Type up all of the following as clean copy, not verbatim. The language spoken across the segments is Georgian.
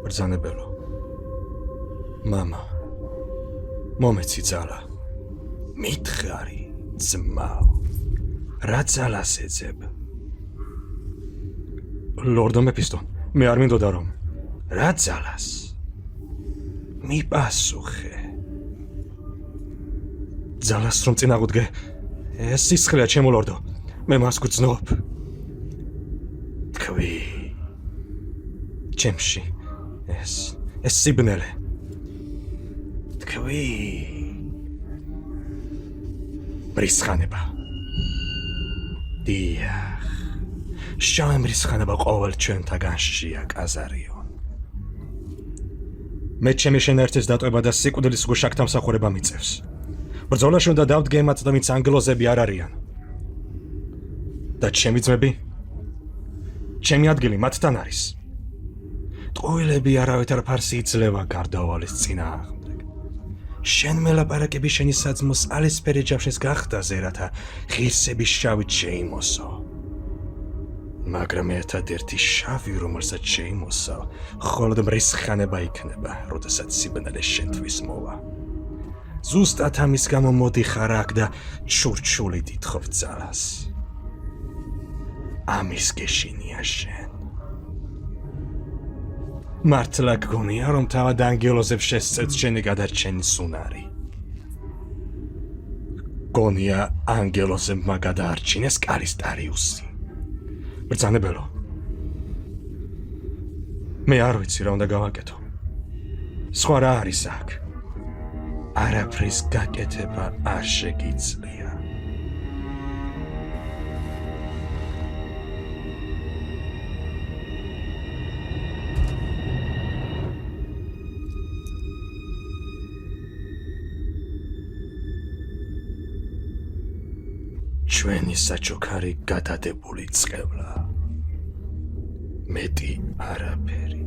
ბრძანებელო. მამა. მომეცი ძალა. მითხარი, ძმაო. რა ძალას ეძებ? ლორდო მეფისტო, მე არ მინდოდა რომ. რა ძალას? მიპასუხე. ძალას რომ წინ აღუდგე, ეს სისხლია ჩემო ლორდო. მე მას გვწნობ. თქვი. ჩემში ეს სიბნელე. თქვი. მრისხანება. დიახ. შავი მრისხანება ყოველ ჩვენთაგანშია, კაზარიონ. მე ჩემი შენერთის დატოება და სიკვდილის გუშაკთა მსახურება მიწევს. ბრძოლაში უნდა დავდგე მათ და ვინც ანგლოზები არ არიან. და ჩემი ძმები? ჩემი ადგილი მათთან არის. ტყუილები არავითარ ფარს იძლევა გარდავალის წინააღმდეგ. შენ მელაპარაკები შენი საძმოს ალისფერი ჯავშის გახდაზე, რათა ღირსების შავით შეიმოსო. მაგრამ ერთადერთი შავი, რომელსაც შეიმოსო, მხოლოდ მრისხანება იქნება, როდესაც სიბნელე შენთვის მოვა. ზუსტად ამის გამო მოდიხარ აქ და ჩურჩული თითხოვ ძალას. ამის გეშინია შენ. მართლა გგონია, რომ თავად ანგელოზებს შესწევთ შენი გადარჩენის უნარი. გონია ანგელოზებმა გადაარჩინეს კარისტარიუსი. ბრძანებელო. მე არ ვიცი რა უნდა გავაკეთო. სხვა რა არის აქ? არაფრის გაკეთება არ შეგიძლია. ჩვენი საჩუქარი გადადებული წყევლა. მეტი არაფერი.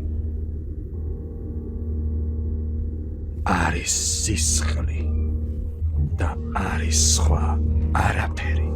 არის სისხლი და არის სხვა არაფერი.